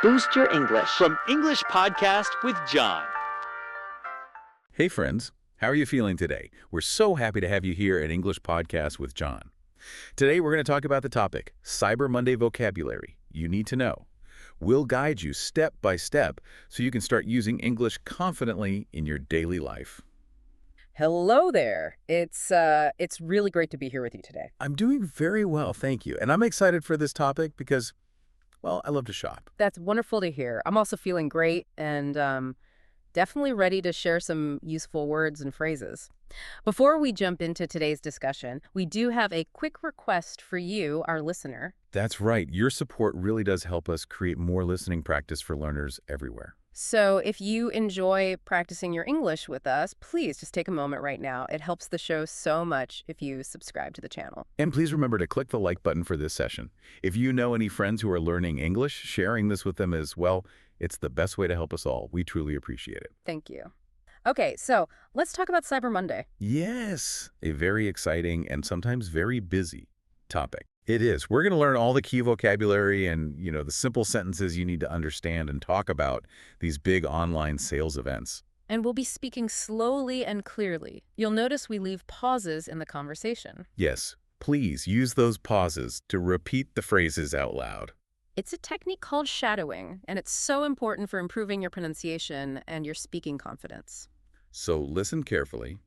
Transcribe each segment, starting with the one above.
Boost your English. From English Podcast with John. Hey friends, how are you feeling today? We're so happy to have you here at English Podcast with John. Today we're going to talk about the topic, Cyber Monday vocabulary you need to know. We'll guide you step by step so you can start using English confidently in your daily life. Hello there. It's really great to be here with you today. I'm doing very well, thank you. And I'm excited for this topic because, well, I love to shop. That's wonderful to hear. I'm also feeling great and definitely ready to share some useful words and phrases. Before we jump into today's discussion, we do have a quick request for you, our listener. That's right. Your support really does help us create more listening practice for learners everywhere. So if you enjoy practicing your English with us, please just take a moment right now. It helps the show so much if you subscribe to the channel. And please remember to click the like button for this session. If you know any friends who are learning English, sharing this with them as well, it's the best way to help us all. We truly appreciate it. Thank you. Okay, so let's talk about Cyber Monday. Yes, a very exciting and sometimes very busy topic. It is. We're going to learn all the key vocabulary and, the simple sentences you need to understand and talk about these big online sales events. And we'll be speaking slowly and clearly. You'll notice we leave pauses in the conversation. Yes, please use those pauses to repeat the phrases out loud. It's a technique called shadowing, and it's so important for improving your pronunciation and your speaking confidence. So listen carefully,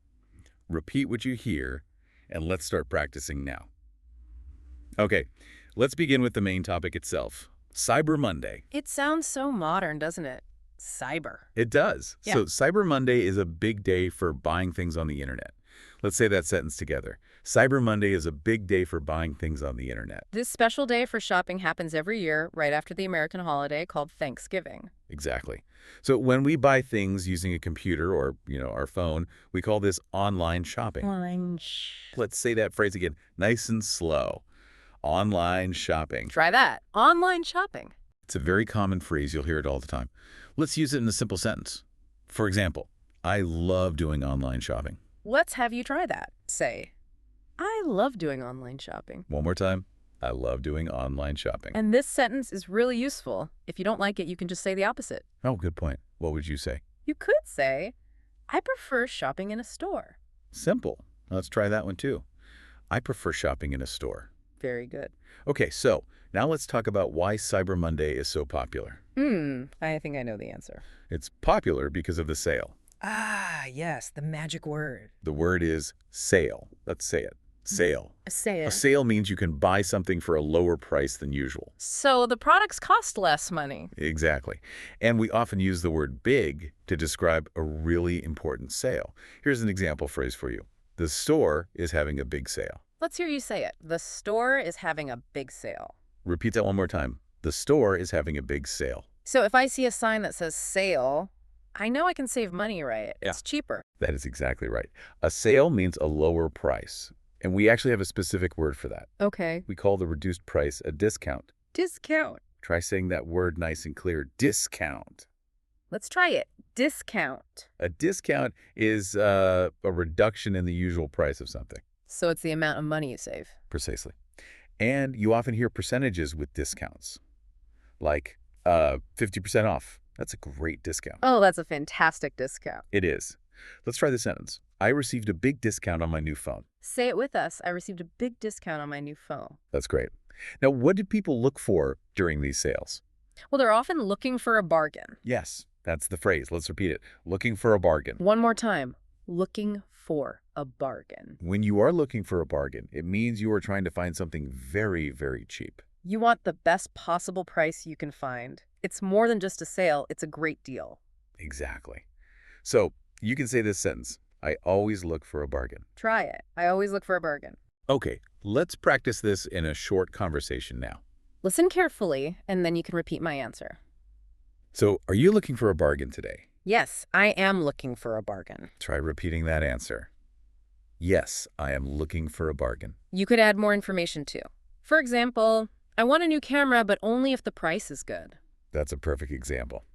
repeat what you hear, and let's start practicing now. Okay, let's begin with the main topic itself, Cyber Monday. It sounds so modern, doesn't it? Cyber. It does. Yeah. So Cyber Monday is a big day for buying things on the internet. Let's say that sentence together. Cyber Monday is a big day for buying things on the internet. This special day for shopping happens every year right after the American holiday called Thanksgiving. Exactly. So when we buy things using a computer or, our phone, we call this online shopping. Let's say that phrase again, nice and slow. Online shopping. Try that. Online shopping. It's a very common phrase. You'll hear it all the time. Let's use it in a simple sentence. For example, I love doing online shopping. Let's have you try that. Say, I love doing online shopping. One more time. I love doing online shopping. And this sentence is really useful. If you don't like it, you can just say the opposite. Oh, good point. What would you say? You could say, I prefer shopping in a store. Simple. Let's try that one too. I prefer shopping in a store. Very good. Okay, so now let's talk about why Cyber Monday is so popular. I think I know the answer. It's popular because of the sale. Ah, yes, the magic word. The word is sale. Let's say it. Sale. A sale. A sale means you can buy something for a lower price than usual. So the products cost less money. Exactly. And we often use the word big to describe a really important sale. Here's an example phrase for you. The store is having a big sale. Let's hear you say it. The store is having a big sale. Repeat that one more time. The store is having a big sale. So if I see a sign that says sale, I know I can save money, right? Yeah. It's cheaper. That is exactly right. A sale means a lower price. And we actually have a specific word for that. Okay. We call the reduced price a discount. Discount. Try saying that word nice and clear. Discount. Let's try it. Discount. A discount is a reduction in the usual price of something. So it's the amount of money you save. Precisely. And you often hear percentages with discounts, like 50% off. That's a great discount. Oh, that's a fantastic discount. It is. Let's try the sentence. I received a big discount on my new phone. Say it with us. I received a big discount on my new phone. That's great. Now, what do people look for during these sales? Well, they're often looking for a bargain. Yes, that's the phrase. Let's repeat it. Looking for a bargain. One more time. Looking for a bargain. When you are looking for a bargain, it means you are trying to find something very, very cheap. You want the best possible price you can find. It's more than just a sale. It's a great deal. Exactly. So you can say this sentence. I always look for a bargain. Try it. I always look for a bargain. Okay, let's practice this in a short conversation now. Listen carefully, and then you can repeat my answer. So, are you looking for a bargain today? Yes, I am looking for a bargain. Try repeating that answer. Yes, I am looking for a bargain. You could add more information too. For example, I want a new camera, but only if the price is good. That's a perfect example.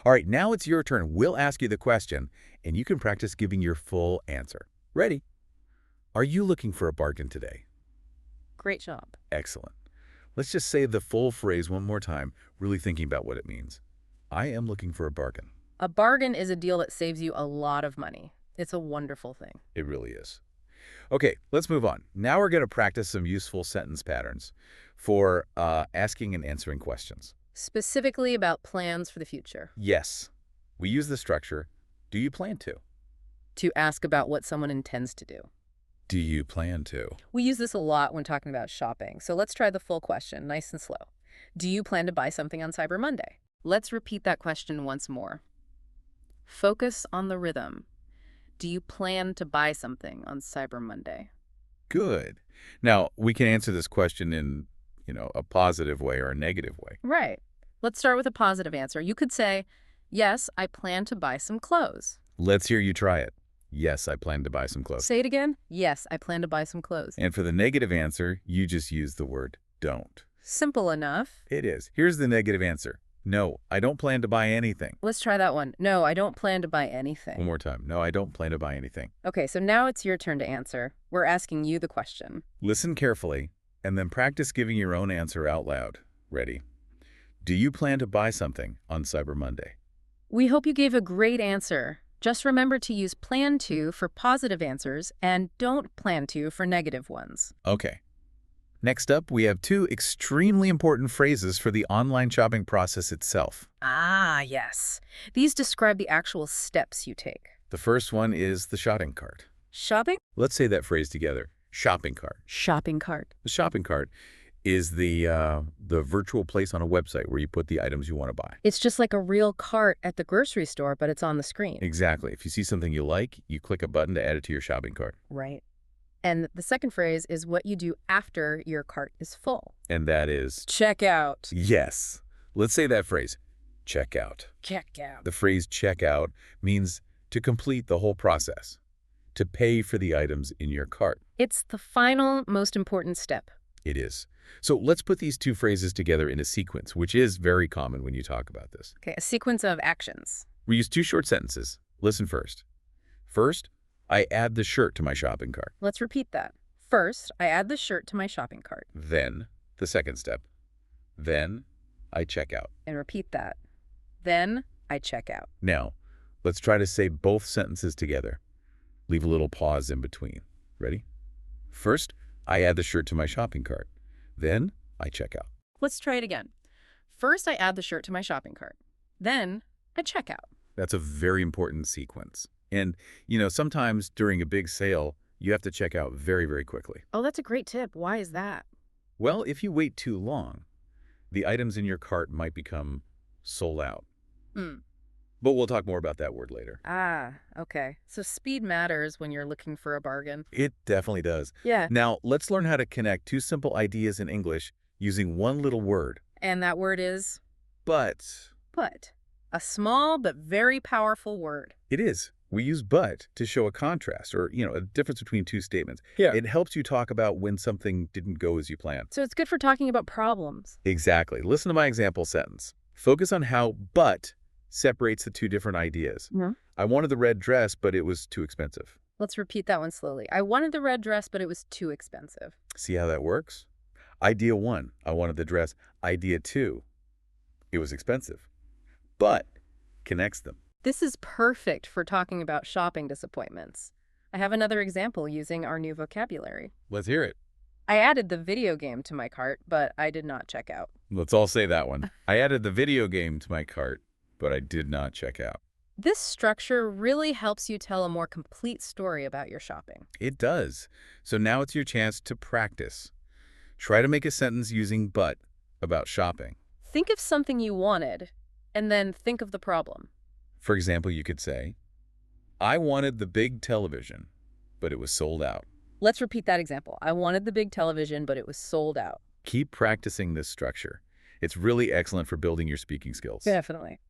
All right, now it's your turn. We'll ask you the question, and you can practice giving your full answer. Ready? Are you looking for a bargain today? Great job. Excellent. Let's just say the full phrase one more time, really thinking about what it means. I am looking for a bargain. A bargain is a deal that saves you a lot of money. It's a wonderful thing. It really is. Okay, let's move on. Now we're going to practice some useful sentence patterns for asking and answering questions. Specifically about plans for the future. Yes, we use the structure, do you plan to? To ask about what someone intends to do. Do you plan to? We use this a lot when talking about shopping, so let's try the full question, nice and slow. Do you plan to buy something on Cyber Monday? Let's repeat that question once more. Focus on the rhythm. Do you plan to buy something on Cyber Monday? Good. Now, we can answer this question in, a positive way or a negative way. Right. Let's start with a positive answer. You could say, yes, I plan to buy some clothes. Let's hear you try it. Yes, I plan to buy some clothes. Say it again. Yes, I plan to buy some clothes. And for the negative answer, you just use the word don't. Simple enough. It is. Here's the negative answer. No, I don't plan to buy anything. Let's try that one. No, I don't plan to buy anything. One more time. No, I don't plan to buy anything. Okay, so now it's your turn to answer. We're asking you the question. Listen carefully, and then practice giving your own answer out loud. Ready? Do you plan to buy something on Cyber Monday? We hope you gave a great answer. Just remember to use plan to for positive answers and don't plan to for negative ones. Okay. Next up, we have two extremely important phrases for the online shopping process itself. Ah, yes. These describe the actual steps you take. The first one is the shopping cart. Shopping? Let's say that phrase together. Shopping cart. Shopping cart. The shopping cart is the virtual place on a website where you put the items you want to buy. It's just like a real cart at the grocery store, but it's on the screen. Exactly. If you see something you like, you click a button to add it to your shopping cart. Right. And the second phrase is what you do after your cart is full. And that is... Check out. Yes. Let's say that phrase. Check out. Check out. The phrase check out means to complete the whole process, to pay for the items in your cart. It's the final, most important step. It is. So let's put these two phrases together in a sequence, which is very common when you talk about this. Okay, a sequence of actions. We use two short sentences. Listen first. First, I add the shirt to my shopping cart. Let's repeat that. First, I add the shirt to my shopping cart. Then, the second step. Then, I check out. And repeat that. Then, I check out. Now, let's try to say both sentences together. Leave a little pause in between. Ready? First, I add the shirt to my shopping cart. Then, I check out. Let's try it again. First, I add the shirt to my shopping cart. Then, I check out. That's a very important sequence. And, sometimes during a big sale, you have to check out very, very quickly. Oh, that's a great tip. Why is that? Well, if you wait too long, the items in your cart might become sold out. But we'll talk more about that word later. Ah, okay. So speed matters when you're looking for a bargain. It definitely does. Yeah. Now, let's learn how to connect two simple ideas in English using one little word. And that word is? But. But. A small but very powerful word. It is. We use but to show a contrast or, a difference between two statements. Yeah. It helps you talk about when something didn't go as you planned. So it's good for talking about problems. Exactly. Listen to my example sentence. Focus on how but separates the two different ideas. Mm-hmm. I wanted the red dress, but it was too expensive. Let's repeat that one slowly. I wanted the red dress, but it was too expensive. See how that works? Idea 1, I wanted the dress. Idea 2, it was expensive. But connects them. This is perfect for talking about shopping disappointments. I have another example using our new vocabulary. Let's hear it. I added the video game to my cart, but I did not check out. Let's all say that one. I added the video game to my cart, but I did not check out. This structure really helps you tell a more complete story about your shopping. It does. So now it's your chance to practice. Try to make a sentence using but about shopping. Think of something you wanted, and then think of the problem. For example, you could say, I wanted the big television, but it was sold out. Let's repeat that example. I wanted the big television, but it was sold out. Keep practicing this structure. It's really excellent for building your speaking skills. Definitely.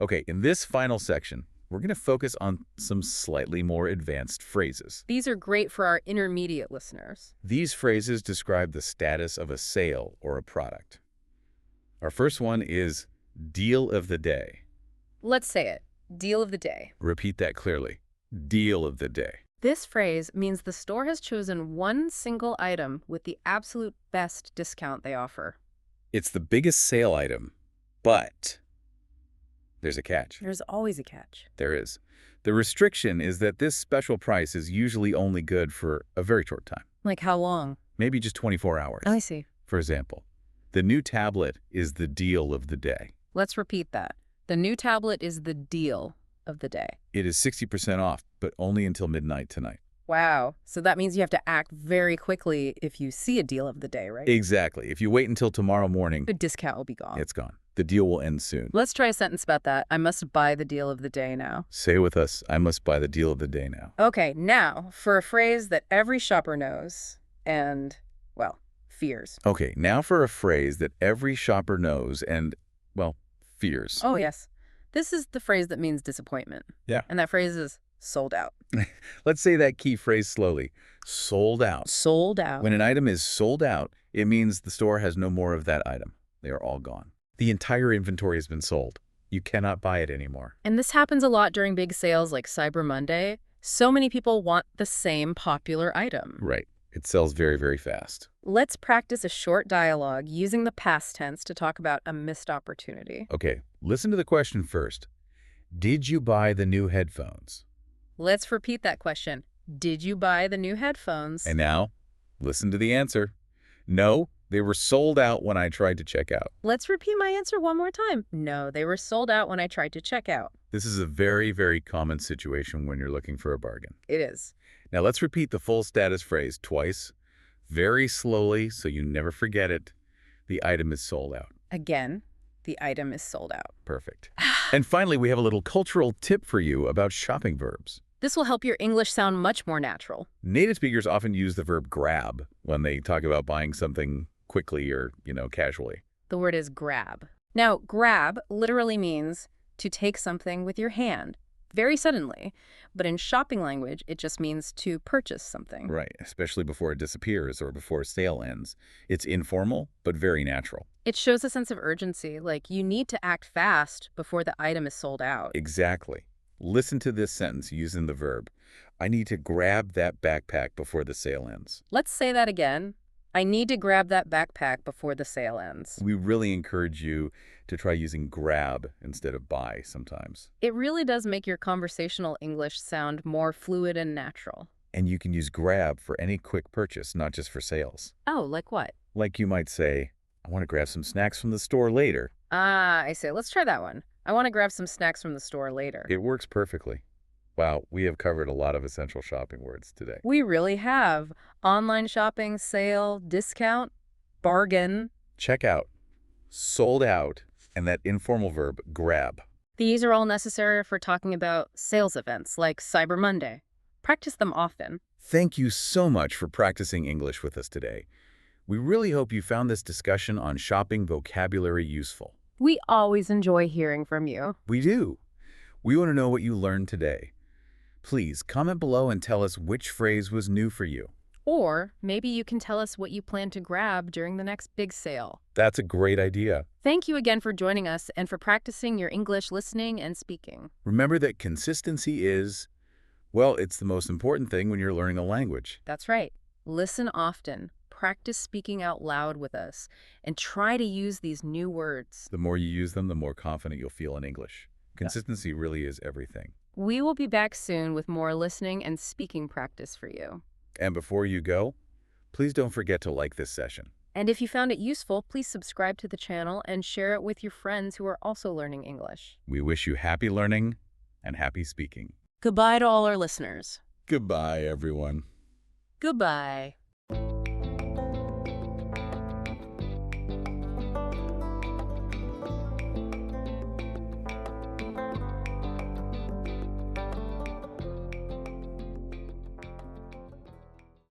Okay, in this final section, we're going to focus on some slightly more advanced phrases. These are great for our intermediate listeners. These phrases describe the status of a sale or a product. Our first one is deal of the day. Let's say it. Deal of the day. Repeat that clearly. Deal of the day. This phrase means the store has chosen one single item with the absolute best discount they offer. It's the biggest sale item, but there's a catch. There's always a catch. There is. The restriction is that this special price is usually only good for a very short time. Like how long? Maybe just 24 hours. Oh, I see. For example, the new tablet is the deal of the day. Let's repeat that. The new tablet is the deal of the day. It is 60% off, but only until midnight tonight. Wow. So that means you have to act very quickly if you see a deal of the day, right? Exactly. If you wait until tomorrow morning, The discount will be gone. it's gone. The deal will end soon. Let's try a sentence about that. I must buy the deal of the day now. Say with us, I must buy the deal of the day now. Okay, now for a phrase that every shopper knows and, well, fears. Okay, now for a phrase that every shopper knows and, well, fears. Oh, yes. This is the phrase that means disappointment. Yeah. And that phrase is sold out. Let's say that key phrase slowly. Sold out. Sold out. When an item is sold out, it means the store has no more of that item. They are all gone. The entire inventory has been sold. You cannot buy it anymore. And this happens a lot during big sales like Cyber Monday. So many people want the same popular item. Right. It sells very, very fast. Let's practice a short dialogue using the past tense to talk about a missed opportunity. Okay, listen to the question first. Did you buy the new headphones? Let's repeat that question. Did you buy the new headphones? And now, listen to the answer. No, they were sold out when I tried to check out. Let's repeat my answer one more time. No, they were sold out when I tried to check out. This is a very, very common situation when you're looking for a bargain. It is. Now let's repeat the full status phrase twice, very slowly so you never forget it. The item is sold out. Again, the item is sold out. Perfect. And finally, we have a little cultural tip for you about shopping verbs. This will help your English sound much more natural. Native speakers often use the verb grab when they talk about buying something quickly or, casually. The word is grab. Now, grab literally means to take something with your hand, very suddenly. But in shopping language, it just means to purchase something. Right, especially before it disappears or before a sale ends. It's informal, but very natural. It shows a sense of urgency, like you need to act fast before the item is sold out. Exactly. Listen to this sentence using the verb. I need to grab that backpack before the sale ends. Let's say that again. I need to grab that backpack before the sale ends. We really encourage you to try using grab instead of buy sometimes. It really does make your conversational English sound more fluid and natural. And you can use grab for any quick purchase, not just for sales. Oh, like what? Like you might say, I want to grab some snacks from the store later. Ah, I see. Let's try that one. I want to grab some snacks from the store later. It works perfectly. Wow, we have covered a lot of essential shopping words today. We really have. Online shopping, sale, discount, bargain. Check out, sold out, and that informal verb, grab. These are all necessary for talking about sales events like Cyber Monday. Practice them often. Thank you so much for practicing English with us today. We really hope you found this discussion on shopping vocabulary useful. We always enjoy hearing from you. We do. We want to know what you learned today. Please comment below and tell us which phrase was new for you. Or maybe you can tell us what you plan to grab during the next big sale. That's a great idea. Thank you again for joining us and for practicing your English listening and speaking. Remember that consistency is, well, it's the most important thing when you're learning a language. That's right. Listen often, practice speaking out loud with us, and try to use these new words. The more you use them, the more confident you'll feel in English. Consistency really is everything. We will be back soon with more listening and speaking practice for you. And before you go, please don't forget to like this session. And if you found it useful, please subscribe to the channel and share it with your friends who are also learning English. We wish you happy learning and happy speaking. Goodbye to all our listeners. Goodbye, everyone. Goodbye.